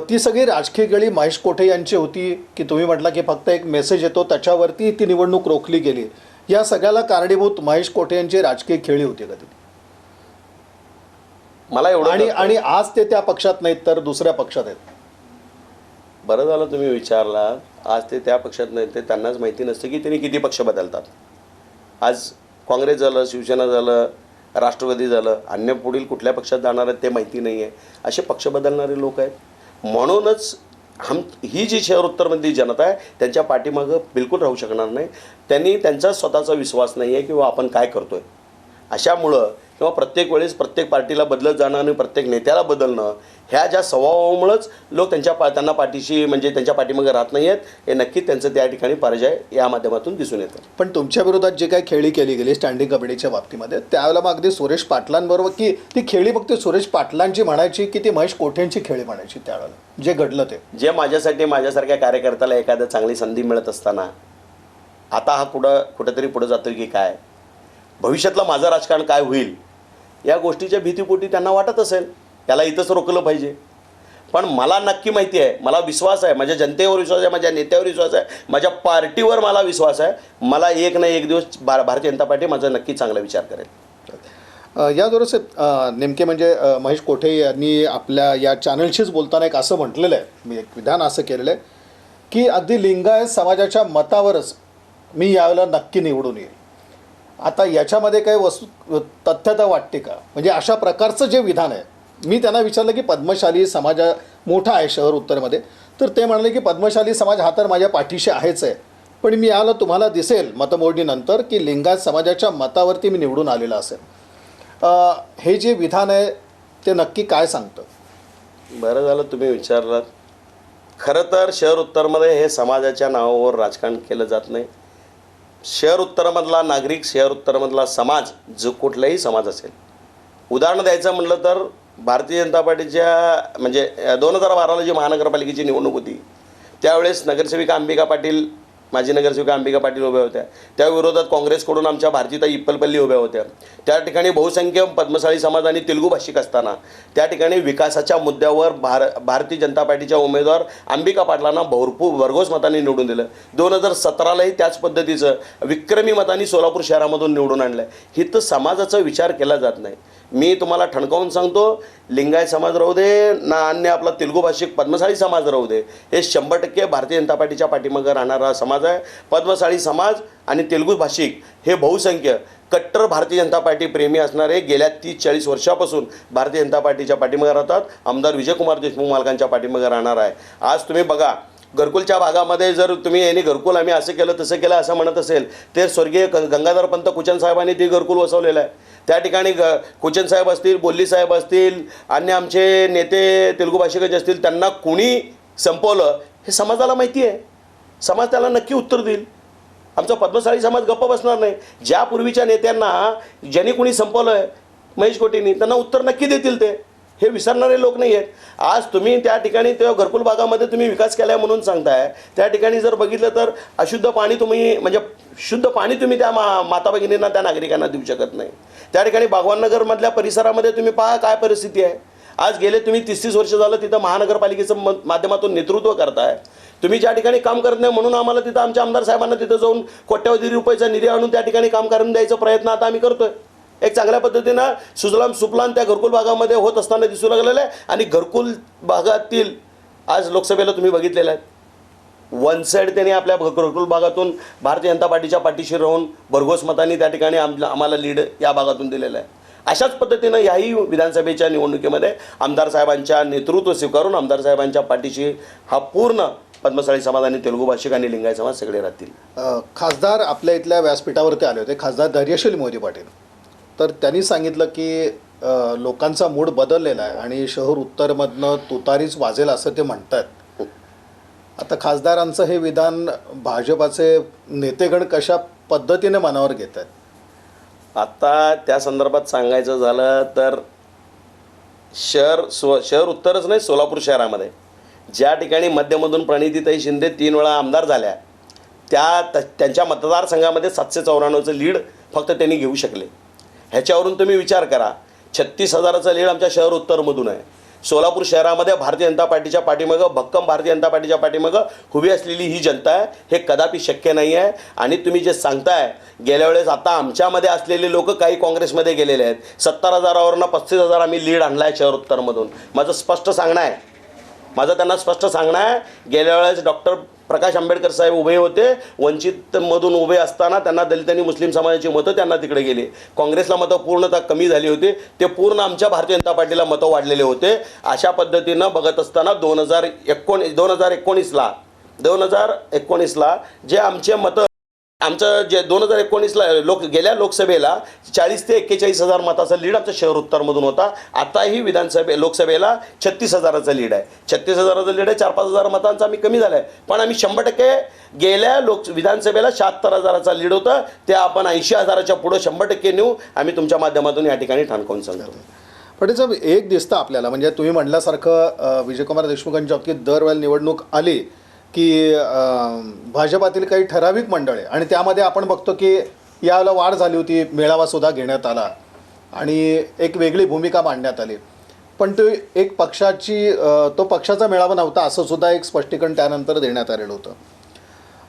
ती सगळी राजकीय गळी महेश कोठे यांची होती की तुम्ही म्हटला की फक्त एक मेसेज येतो त्याच्यावरती ती निवडणूक रोखली गेली या सगळ्याला कारणीभूत महेश कोठे यांची राजकीय खेळी होती का ती मला एवढं आणि आज ते त्या पक्षात नाहीत तर दुसऱ्या पक्षात आहेत. बरं झालं तुम्ही विचारला. आज ते त्या पक्षात नाही ते त्यांनाच माहिती नसतं की त्यांनी किती पक्ष बदलतात. आज काँग्रेस झालं शिवसेना झालं राष्ट्रवादी झालं अन्य पुढील कुठल्या पक्षात जाणार आहेत ते माहिती नाही आहे. असे पक्ष बदलणारे लोक आहेत. म्हणूनच ही जी शहर उत्तरमधली जनता आहे त्यांच्या पाठीमागं बिलकुल राहू शकणार नाही. त्यांनी त्यांचा स्वतःचा विश्वास नाही आहे किंवा आपण काय करतो आहे अशामुळं किंवा प्रत्येक वेळेस प्रत्येक पार्टीला बदलत जाणं आणि प्रत्येक नेत्याला बदलणं ह्या ज्या स्वभावामुळंच लोक त्यांना पाठीशी म्हणजे त्यांच्या पाठीमागे राहत नाही आहेत. हे नक्कीच त्यांचं त्या ठिकाणी पराजय या माध्यमातून दिसून येतं. पण तुमच्या विरोधात जे काही खेळी केली गेली स्टँडिंग कमिटीच्या बाबतीमध्ये त्यावेळेला मग अगदी सुरेश पाटलांबरोबर की ती खेळी फक्त सुरेश पाटलांची म्हणायची की ती महेश कोठेंची खेळी म्हणायची त्यावेळेला जे घडलं ते जे माझ्यासारख्या कार्यकर्त्याला एखाद्या चांगली संधी मिळत असताना आता हा कुठेतरी पुढं जातो की काय भविष्यातलं माझं राजकारण काय होईल या गोष्टीच्या भीतीपोटी त्यांना वाटत असेल त्याला इथंच रोखलं पाहिजे. पण मला नक्की माहिती आहे, मला विश्वास आहे, माझ्या जनतेवर विश्वास आहे, माझ्या नेत्यावर विश्वास आहे, माझ्या पार्टीवर मला विश्वास आहे. मला एक ना एक दिवस भारतीय जनता पार्टी माझा नक्की चांगला विचार करेल. यादरच नेमके म्हणजे महेश कोठे यांनी आपल्या या चॅनलशीच बोलताना एक असं म्हटलेलं आहे, मी एक विधान असं केलेलं आहे की अगदी लिंगायत समाजाच्या मतावरच मी यावेळेला नक्की निवडून येईल. आता याच्यामध्ये काही तथ्यता वाटते का? म्हणजे अशा प्रकारचं जे विधान आहे, मी त्यांना विचारलं की पद्मशाली समाज मोठा आहे शहर उत्तरमध्ये, तर ते म्हणाले की पद्मशाली समाज हा तर माझ्या पाठीशी आहेच आहे, पण मी याला तुम्हाला दिसेल मतमोजणीनंतर की लिंगायत समाजाच्या मतावरती मी निवडून आलेलं असेल. हे जे विधान आहे ते नक्की काय सांगतं? बरं झालं तुम्ही विचारलात. खरं तर शहर उत्तरमध्ये हे समाजाच्या नावावर राजकारण केलं जात नाही. शहर उत्तरमधला नागरिक, शहर उत्तरमधला समाज, जो कुठलाही समाज असेल, उदाहरण द्यायचं म्हटलं तर भारतीय जनता पार्टीच्या म्हणजे 2012ला जी महानगरपालिकेची निवडणूक होती त्यावेळेस नगरसेविका अंबिका पाटील, माजी नगरसेविका अंबिका पाटील उभ्या होत्या. त्या विरोधात काँग्रेसकडून आमच्या भारतीताई इप्पलपल्ली उभ्या होत्या. त्या ठिकाणी बहुसंख्य पद्मशाली समाज आणि तेलुगू भाषिक असताना त्या ठिकाणी विकासाच्या मुद्द्यावर भारतीय जनता पार्टीच्या उमेदवार अंबिका पाटलांना भरपूर भरघोस मतांनी निवडून दिलं. 2017लाही त्याच पद्धतीचं विक्रमी मतांनी सोलापूर शहरामधून निवडून आणलं. हिथं समाजाचा विचार केला जात नाही. मी तुम्हाला ठणकावून सांगतो, लिंगायत समाज राहू दे ना अन्य आपला तेलुगू भाषिक पद्मशाली समाज राहू दे, हे 100% भारतीय जनता पार्टीच्या पाठीमागे राहणारा समाज आहे. पद्मशाली समाज आणि तेलुगू भाषिक हे बहुसंख्य कट्टर भारतीय जनता पार्टी प्रेमी असणारे गेल्या 30-40 वर्षापासून भारतीय जनता पार्टीच्या पाठीमागे राहतात. आमदार विजयकुमार देशमुख मालकांच्या पाठीमागे राहणार आहे. आज तुम्ही बघा, घरकुलच्या भागामध्ये जर तुम्ही यांनी घरकुल आम्ही असं केलं तसं केलं असं म्हणत असेल, ते स्वर्गीय गंगाधर पंत कुचन साहेबांनी ते घरकुल वसवलेलं आहे. त्या ठिकाणी कुचन साहेब असतील, बोल्ली साहेब असतील, अन्य आमचे नेते तेलुगू भाषिक असतील, त्यांना कुणी संपवलं हे समाजाला माहिती आहे. समाज त्याला नक्की उत्तर देईल. आमचा पद्मशाली समाज गप्प बसणार नाही. ज्या पूर्वीच्या नेत्यांना ज्यांनी कुणी संपवलं आहे महेश कोटेंनी, त्यांना उत्तर नक्की देतील. ते हे विसरणारे लोक नाही आहेत. आज तुम्ही त्या ठिकाणी त्या घरकुल भागामध्ये तुम्ही विकास केला म्हणून सांगताय, त्या ठिकाणी जर बघितलं तर अशुद्ध पाणी तुम्ही म्हणजे शुद्ध पाणी तुम्ही त्या माता भगिनींना, त्या नागरिकांना देऊ शकत नाही. त्या ठिकाणी बागवाननगरमधल्या परिसरामध्ये तुम्ही पहा काय परिस्थिती आहे. आज गेले तुम्ही 30-30 वर्ष झालं तिथं महानगरपालिकेचं माध्यमातून नेतृत्व करताय. तुम्ही ज्या ठिकाणी काम करत नाही म्हणून आम्हाला तिथं आमच्या आमदार साहेबांना तिथं जाऊन कोट्यवधी रुपयाचा निधी आणून त्या ठिकाणी काम करून द्यायचा प्रयत्न आता आम्ही करतोय. एक चांगल्या पद्धतीनं सुजलाम सुफलाम त्या घरकुल भागामध्ये होत असताना दिसू लागलेलं आहे. आणि घरकुल भागातील आज लोकसभेला तुम्ही बघितलेलं आहे, वन साईड त्यांनी आपल्या घरकुल भागातून भारतीय जनता पार्टीच्या पाठीशी राहून भरघोस मतांनी त्या ठिकाणी आम्हाला लीड या भागातून दिलेलं आहे. अशाच पद्धतीनं याही विधानसभेच्या निवडणुकीमध्ये आमदार साहेबांच्या नेतृत्व स्वीकारून आमदार साहेबांच्या पाठीशी हा पूर्ण पद्मशाली समाज आणि तेलुगू भाषिक आणि लिंगायत समाज सगळे राहतील. खासदार आपल्या इथल्या व्यासपीठावरती आले होते, खासदार धैर्यशील मोदी पाटील. तर त्यांनी सांगितलं की लोकांचा मूड बदललेला आहे आणि शहर उत्तरमधनं तुतारीच वाजेल असं ते म्हणतात. आता खासदारांचं हे विधान भाजपाचे नेतेगण कशा पद्धतीने मनावर घेत आहेत? आता त्या संदर्भात सांगायचं झालं तर शहर उत्तरच नाही, सोलापूर शहरामध्ये ज्या ठिकाणी मध्यमधून प्रणितीताई शिंदे 3 वेळा आमदार झाल्या, त्यांच्या मतदारसंघामध्ये 794चं लीड फक्त त्यांनी घेऊ शकले. ह्याच्यावरून तुम्ही विचार करा, 36,000चं लीड आमच्या शहर उत्तरमधून आहे. सोलापूर शहरामध्ये भारतीय जनता पार्टीच्या पाठीमागं, भक्कम भारतीय जनता पार्टीच्या पाठीमागं उभी असलेली ही जनता आहे. हे कदापि शक्य नाही आहे. आणि तुम्ही जे सांगताय, गेल्या वेळेस आता आमच्यामध्ये असलेले लोक काही काँग्रेसमध्ये गेलेले आहेत. 70,000वरनं 35,000 आम्ही लीड आणला आहे शहर उत्तरमधून. माझं त्यांना स्पष्ट सांगणं आहे, गेल्या वेळेस डॉक्टर प्रकाश आंबेडकर साहेब उभे होते, वंचितमधून उभे असताना त्यांना दलित आणि मुस्लिम समाजाची मतं त्यांना तिकडे गेली. काँग्रेसला मतं पूर्णतः कमी झाली होती, ते पूर्ण आमच्या भारतीय जनता पार्टीला मतं वाढलेले होते. अशा पद्धतीनं बघत असताना 2019ला जे आमचे मतं, आमचं जे 2019ला गेल्या लोकसभेला 40 ते 41,000 मताचा लीड आमच्या शहर उत्तरमधून होता. आताही लोकसभेला 36,000चं लीड आहे. 36,000चं लीड आहे, 4-5,000 मतांचा आम्ही कमी झाला आहे. पण आम्ही 100% गेल्या विधानसभेला 76,000चं लीड होतं, ते आपण 80,000च्या पुढं 100% नेऊ, आम्ही तुमच्या माध्यमातून या ठिकाणी ठाणकावून सांगतो. पण साहेब, एक दिसतं आपल्याला, म्हणजे तुम्ही म्हटल्यासारखं विजयकुमार देशमुखांच्या बाबतीत दरवेळेला निवडणूक आली की भाजपातील काही ठराविक मंडळ आहे आणि त्यामध्ये आपण बघतो की यावेळेला वाढ झाली होती, मेळावासुद्धा घेण्यात आला आणि एक वेगळी भूमिका मांडण्यात आली. पण तो एक तो पक्षाचा मेळावा नव्हता असं सुद्धा एक स्पष्टीकरण त्यानंतर देण्यात आलेलं होतं.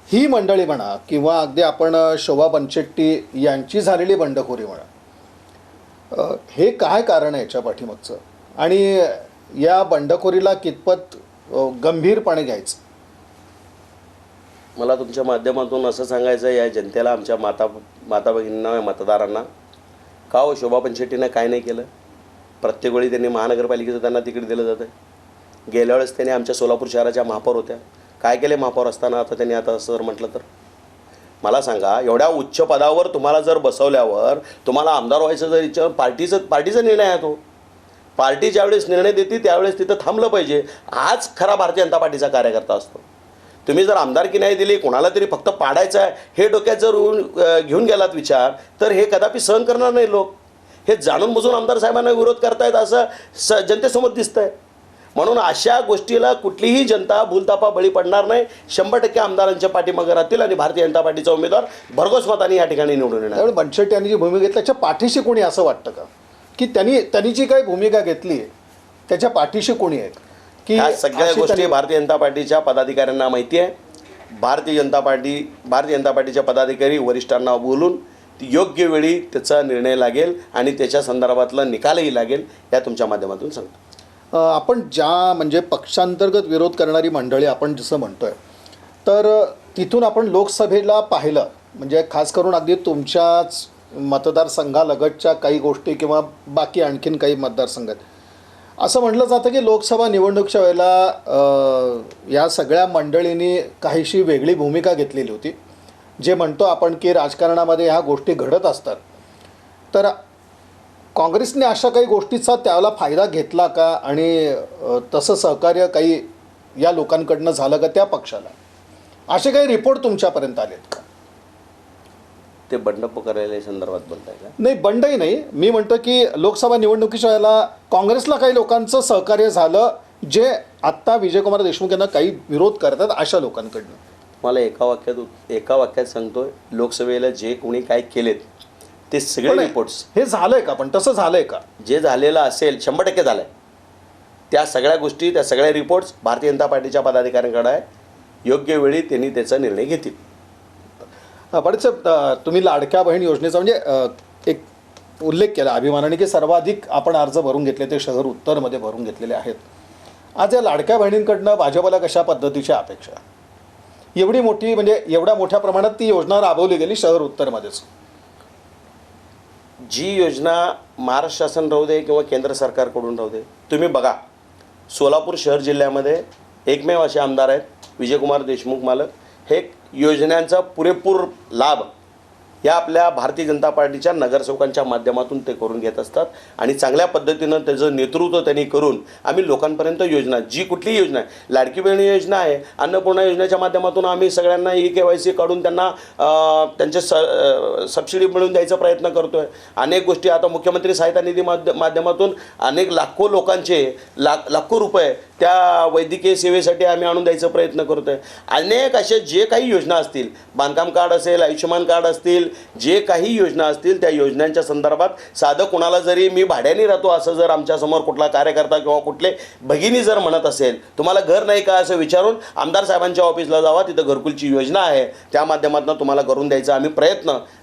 ही मंडळी म्हणा किंवा अगदी आपण शोभा बनशेट्टी यांची झालेली बंडखोरी म्हणा, हे काय कारण आहे याच्या पाठीमागचं आणि या बंडखोरीला कितपत गंभीरपणे घ्यायचं? मला तुमच्या माध्यमातून असं सांगायचं आहे या जनतेला, आमच्या माता भगिनींना, मतदारांना, का हो शोभा बनशेट्टीनं काय नाही केलं? प्रत्येक वेळी त्यांनी महानगरपालिकेचं त्यांना तिकीट दिलं जातं. गेल्या वेळेस त्यांनी आमच्या सोलापूर शहराच्या महापौर होत्या. काय केले महापौर असताना? आता त्यांनी आता असं जर म्हटलं तर मला सांगा, एवढ्या उच्च पदावर तुम्हाला जर बसवल्यावर तुम्हाला आमदार व्हायचं जर इच्छा, पार्टीचा निर्णय आहे तो. पार्टी ज्यावेळेस निर्णय देते त्यावेळेस तिथं थांबलं पाहिजे. आज खरा भारतीय जनता पार्टीचा कार्यकर्ता असतो. तुम्ही जर आमदारकी नाही दिली, कोणाला तरी फक्त पाडायचं आहे हे डोक्यात जर घेऊन गेलात विचार, तर हे कदापि सहन करणार नाही लोक. हे जाणून बुजून आमदार साहेबांना विरोध करतायत असं जनतेसमोर दिसतंय. म्हणून अशा गोष्टीला कुठलीही जनता भूलतापा बळी पडणार नाही. 100% आमदारांच्या पाठीमागे राहतील आणि भारतीय जनता पार्टीचा उमेदवार भरघोस मताने या ठिकाणी निवडून येणार. त्यामुळे बनशेट्टी यांनी जी भूमिका घेतली त्याच्या पाठीशी कोणी असं वाटतं का की त्यांनी जी काही भूमिका घेतली आहे त्याच्या पाठीशी कोणी आहे की ह्या सगळ्या गोष्टी भारतीय जनता पार्टीच्या पदाधिकाऱ्यांना माहिती आहे. भारतीय जनता पार्टीच्या पदाधिकारी वरिष्ठांना बोलून योग्य वेळी त्याचा निर्णय लागेल आणि त्याच्या संदर्भातला निकालही लागेल, या तुमच्या माध्यमातून सांगतो. आपण म्हणजे पक्षांतर्गत विरोध करणारी मंडळी आपण जसं म्हणतोय, तर तिथून आपण लोकसभेला पाहिलं म्हणजे खास करून अगदी तुमच्याच मतदारसंघालगतच्या काही गोष्टी किंवा बाकी आणखीन काही मतदारसंघात असं म्हटलं जातं की लोकसभा निवडणुकीच्या वेळेला या सगळ्या मंडळींनी काहीशी वेगळी भूमिका घेतलेली होती. जे म्हणतो आपण की राजकारणामध्ये ह्या गोष्टी घडत असतात, तर काँग्रेसने अशा काही गोष्टीचा त्याला फायदा घेतला का आणि तसं सहकार्य काही या लोकांकडनं झालं का त्या पक्षाला? असे काही रिपोर्ट तुमच्यापर्यंत आलेत का? ते बंड पुकारलेल्या संदर्भात बोलताय का? नाही, बंडही नाही. मी म्हणतो की लोकसभा निवडणुकीच्या वेळेला काँग्रेसला काही लोकांचं सहकार्य झालं जे आत्ता विजयकुमार देशमुख यांना काही विरोध करतात अशा लोकांकडनं. मला एका वाक्यात सांगतोय, लोकसभेला जे कोणी काय केलेत ते सगळे रिपोर्ट्स हे झालंय का? पण तसं झालंय का? जे झालेलं असेल 100% झालंय. त्या सगळ्या गोष्टी, त्या सगळ्या रिपोर्ट्स भारतीय जनता पार्टीच्या पदाधिकाऱ्यांकडे आहे. योग्य वेळी त्यांनी त्याचा निर्णय घेतील. बरेच तुम्ही लाडक्या बहीण योजनेचा म्हणजे एक उल्लेख केला अभिमानाने की सर्वाधिक आपण अर्ज भरून घेतले ते शहर उत्तरमध्ये भरून घेतलेले आहेत. आज या लाडक्या बहिणींकडनं भाजपला कशा पद्धतीच्या अपेक्षा? एवढी मोठी म्हणजे एवढ्या मोठ्या प्रमाणात ती योजना राबवली गेली शहर उत्तरमध्येच. जी योजना महाराष्ट्र शासन राहू दे किंवा केंद्र सरकारकडून राहू दे, तुम्ही बघा सोलापूर शहर जिल्ह्यामध्ये एकमेव असे आमदार आहेत विजयकुमार देशमुख मालक. हे योजनांचा पुरेपूर लाभ या आपल्या भारतीय जनता पार्टीच्या नगरसेवकांच्या माध्यमातून ते करून घेत असतात आणि चांगल्या पद्धतीनं त्याचं नेतृत्व त्यांनी करून आम्ही लोकांपर्यंत योजना, जी कुठलीही योजना आहे, लाडकी बहीण योजना आहे, अन्नपूर्णा योजनेच्या माध्यमातून आम्ही सगळ्यांना KYC काढून त्यांना त्यांचे सबसिडी मिळवून द्यायचा प्रयत्न करतो आहे. अनेक गोष्टी आता मुख्यमंत्री सहायता निधी माध्यमातून अनेक लाखो लोकांचे लाखो रुपये त्या वैद्यकीय सेवेसाठी आम्ही आणून द्यायचा प्रयत्न करतो आहे. अनेक असे जे काही योजना असतील, बांधकाम कार्ड असेल, आयुष्यमान कार्ड असतील, जे काही योजना असतील त्या योजनांच्या संदर्भात साधं कोणाला जरी मी भाड्याने राहतो असं जर आमच्यासमोर कुठला कार्यकर्ता किंवा कुठले भगिनी जर म्हणत असेल, तुम्हाला घर नाही का असं विचारून आमदार साहेबांच्या ऑफिसला जावा, तिथं घरकुलची योजना आहे, त्या माध्यमातून तुम्हाला करून द्यायचा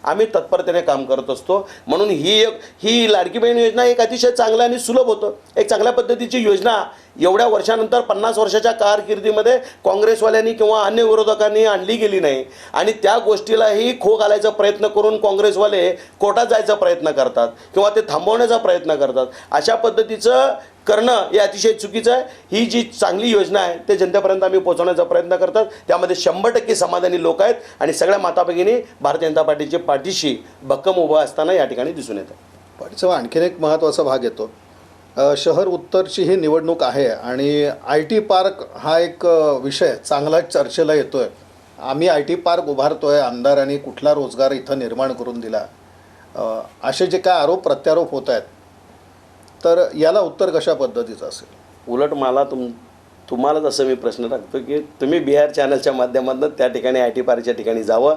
आम्ही तत्परतेने काम करत असतो. म्हणून ही लाडकी बहीण योजना एक अतिशय चांगलं आणि सुलभ होतं, एक चांगल्या पद्धतीची योजना एवढ्या वर्षानंतर 50 वर्षाच्या कारकिर्दीमध्ये काँग्रेसवाल्यांनी किंवा अन्य विरोधकांनी आणली गेली नाही आणि त्या गोष्टीलाही खो घालायचा प्रयत्न करून काँग्रेसवाले कोर्टात जायचा प्रयत्न करतात किंवा ते थांबवण्याचा प्रयत्न करतात. अशा पद्धतीचं करणं हे अतिशय चुकीचं आहे. ही जी चांगली योजना आहे ते जनतेपर्यंत आम्ही पोहोचवण्याचा प्रयत्न करतात. त्यामध्ये 100% समाधानी लोक आहेत आणि सगळ्या माता भगिनी भारतीय जनता पार्टीच्या पाठीशी भक्कम उभं असताना या ठिकाणी दिसून येतं. पण आणखीन एक महत्त्वाचा भाग येतो. शहर उत्तरची ही निवडणूक आहे आणि IT पार्क हा एक विषय चांगलाच चर्चेला येतो आहे. आम्ही IT पार्क उभारतो आहे, आमदारांनी कुठला रोजगार इथं निर्माण करून दिला, असे जे काय आरोप प्रत्यारोप होत आहेत, तर याला उत्तर कशा पद्धतीचं असेल? उलट मला तुम्हाला जसं मी प्रश्न टाकतो की तुम्ही बिहार चॅनलच्या माध्यमातून त्या ठिकाणी IT पार्कच्या ठिकाणी जावं.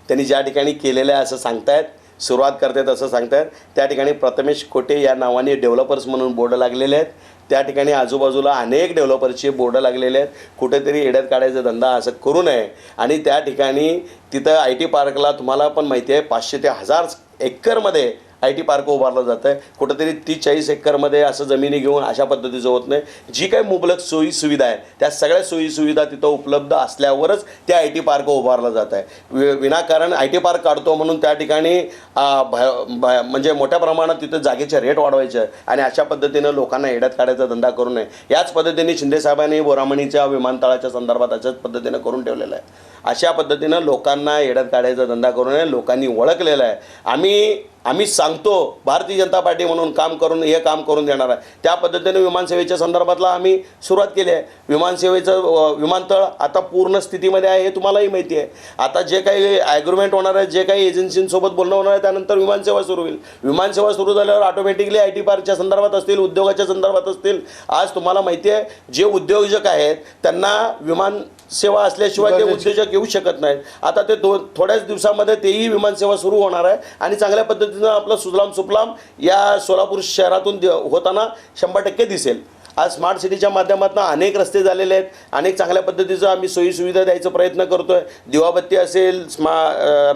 त्यांनी ज्या ठिकाणी केलेलं आहे असं सांगतायत, सुरुवात करतात असं सांगतात. त्या ठिकाणी प्रथमेश कोटे या नावाने डेव्हलपर्स म्हणून बोर्ड लागलेले आहेत. त्या ठिकाणी आजूबाजूला अनेक डेव्हलपरचे बोर्ड लागलेले आहेत. कुठेतरी येड्यात काढायचा धंदा असं करू नये. आणि त्या ठिकाणी तिथं आय टी पार्कला तुम्हाला पण माहिती आहे 500 ते 1000 एकरमध्ये आय टी पार्क उभारलं जातं आहे. कुठंतरी 30-40 एकरमध्ये असं जमिनी घेऊन अशा पद्धतीचं होत नाही. जी काही मुबलक सोयी सुविधा आहे त्या सगळ्या सोयी सुविधा तिथं उपलब्ध असल्यावरच त्या आय टी पार्क उभारलं जात आहे. विनाकारण आय टी पार्क काढतो म्हणून त्या ठिकाणी म्हणजे मोठ्या प्रमाणात तिथं जागेचे रेट वाढवायचे आणि अशा पद्धतीनं लोकांना येड्यात काढायचा धंदा करू नये. याच पद्धतीने शिंदेसाहेबांनी बोरामणीच्या विमानतळाच्या संदर्भात अशाच पद्धतीनं करून ठेवलेलं आहे. अशा पद्धतीनं लोकांना येड्यात काढायचा धंदा करू नये. लोकांनी ओळखलेला आहे. आम्ही सांगतो भारतीय जनता पार्टी म्हणून काम करून हे काम करून देणार आहे. त्या पद्धतीने विमानसेवेच्या संदर्भातला आम्ही सुरुवात केली आहे. विमानसेवेचं विमानतळ आता पूर्ण स्थितीमध्ये आहे हे तुम्हालाही माहिती आहे. आता जे काही ॲग्रीमेंट होणार आहे, जे काही एजन्सींसोबत बोलणं होणार आहे त्यानंतर विमानसेवा सुरू होईल. विमानसेवा सुरू झाल्यावर ऑटोमॅटिकली आय टी पार्कच्या संदर्भात असतील, उद्योगाच्या संदर्भात असतील. आज तुम्हाला माहिती आहे जे उद्योजक आहेत त्यांना विमानसेवा असल्याशिवाय ते उद्योजक येऊ शकत नाहीत. आता ते थोड्याच दिवसामध्ये तेही विमानसेवा सुरू होणार आहे आणि चांगल्या पद्धतीनं आपलं सुजलाम सुफलाम या सोलापूर शहरातून होताना 100% दिसेल. आज स्मार्ट सिटीच्या माध्यमातून अनेक रस्ते झालेले आहेत. अनेक चांगल्या पद्धतीचं आम्ही सोयी सुविधा द्यायचा प्रयत्न करतो आहे. दिवाबत्ती असेल,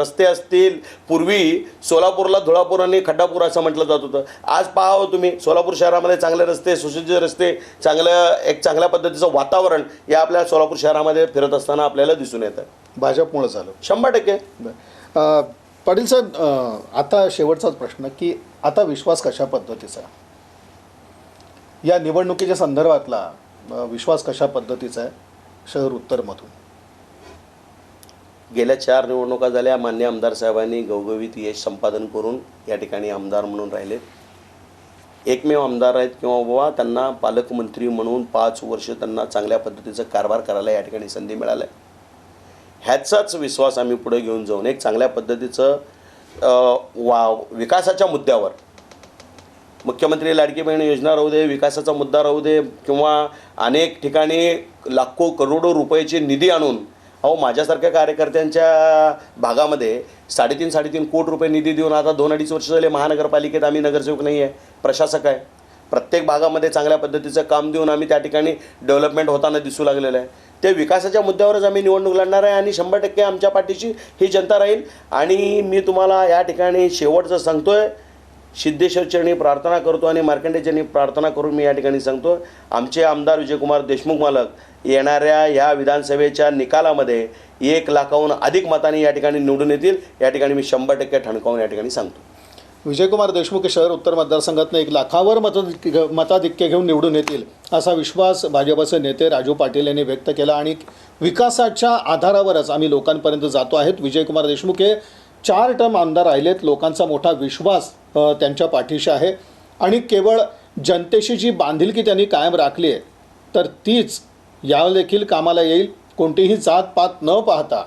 रस्ते असतील. पूर्वी सोलापूरला धुळापूर आणि खड्डापूर असं म्हटलं जात होतं. आज पाहावं तुम्ही सोलापूर शहरामध्ये चांगले रस्ते, सुसज्जित रस्ते, एक चांगल्या पद्धतीचं वातावरण या आपल्या सोलापूर शहरामध्ये फिरत असताना आपल्याला दिसून येतं. भाजपमुळे झालं 100%. पाटील साहेब, आता शेवटचाच प्रश्न की आता विश्वास कशा पद्धतीचा या निवडणुकीच्या संदर्भातला विश्वास कशा पद्धतीचा आहे शहर उत्तरमधून? गेल्या 4 निवडणुका झाल्या. मान्य आमदार साहेबांनी गवगवीत यश संपादन करून या ठिकाणी आमदार म्हणून राहिले. एकमेव आमदार आहेत किंवा बाबा त्यांना पालकमंत्री म्हणून 5 वर्ष त्यांना चांगल्या पद्धतीचं कारभार करायला या ठिकाणी संधी मिळाली आहे. ह्याचाच विश्वास आम्ही पुढे घेऊन जाऊन एक चांगल्या पद्धतीचं विकासाच्या मुद्द्यावर, मुख्यमंत्री लाडकी बहीण योजना राहू दे, विकासाचा मुद्दा राहू दे किंवा अनेक ठिकाणी लाखो करोडो रुपयाचे निधी आणून माझ्यासारख्या कार्यकर्त्यांच्या भागामध्ये 3.5 कोटी रुपये निधी देऊन आता 2-2.5 वर्ष झाले महानगरपालिकेत आम्ही नगरसेवक नाही आहे, प्रशासक आहे. प्रत्येक भागामध्ये चांगल्या पद्धतीचं काम देऊन आम्ही त्या ठिकाणी डेव्हलपमेंट होताना दिसू लागलेलं आहे. ते विकासाच्या मुद्द्यावरच आम्ही निवडणूक लढणार आहे आणि 100% आमच्या पाठीशी ही जनता राहील. आणि मी तुम्हाला या ठिकाणी शेवटचं सांगतोय, सिद्धेश्वर चरणी प्रार्थना करतो आणि मार्कंडे चरणी प्रार्थना करून मी या ठिकाणी सांगतो, आमचे आमदार विजयकुमार देशमुख मालक येणाऱ्या ह्या विधानसभेच्या निकालामध्ये 1 लाखाहून अधिक मतांनी या ठिकाणी निवडून येतील. या ठिकाणी मी 100% ठणकावून या ठिकाणी सांगतो. विजयकुमार देशमुख शहर उत्तर मतदारसंघातनं 1 लाखावर मताधिक्य घेऊन निवडून येतील असा विश्वास भाजपचे नेते राजू पाटील यांनी व्यक्त केला. आणि विकासाच्या आधारावरच आम्ही लोकांपर्यंत जातो आहेत. विजयकुमार देशमुख हे 4 टर्म आमदार राहिलेत. लोकांचा मोठा विश्वास त्यांच्या पाठीशी आहे आणि केवळ जनतेशी जी बांधिलकी त्यांनी कायम राखली आहे तर तीच यावेळी देखील कामाला येईल. कोणतीही जातपात न पाहता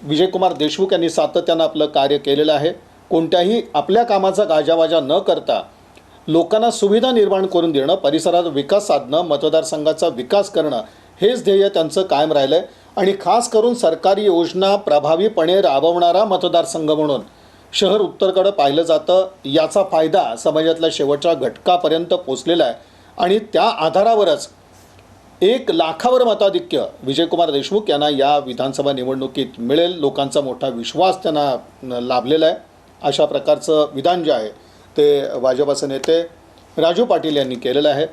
विजयकुमार देशमुख यांनी सातत्यानं आपलं कार्य केलेलं आहे. कोणत्याही आपल्या कामाचा गाजावाजा न करता लोकांना सुविधा निर्माण करून देणं, परिसरात विकास साधणं, मतदारसंघाचा विकास करणं हेच ध्येय त्यांचं कायम राहिलं आहे. आणि खास करून सरकारी योजना प्रभावीपणे राबवणारा मतदारसंघ म्हणून शहर उत्तरकडं पाहिलं जातं. याचा फायदा समाजातल्या शेवटच्या घटकापर्यंत पोचलेला आहे आणि त्या आधारावरच 1 लाखावर मताधिक्य विजयकुमार देशमुख यांना या विधानसभा निवडणुकीत मिळेल. लोकांचा मोठा विश्वास त्यांना लाभलेला आहे. अशा प्रकारचं विधान जे आहे ते भाजपचे नेते राजू पाटील यांनी केलेलं आहे.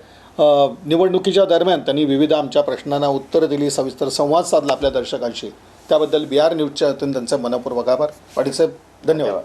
निवडणुकीच्या दरम्यान त्यांनी विविध आमच्या प्रश्नांना उत्तरं दिली, सविस्तर संवाद साधला आपल्या दर्शकांशी. त्याबद्दल BR न्यूजच्या वतीने त्यांचे मनपूर्वक आभार. पाटील साहेब, धन्यवाद.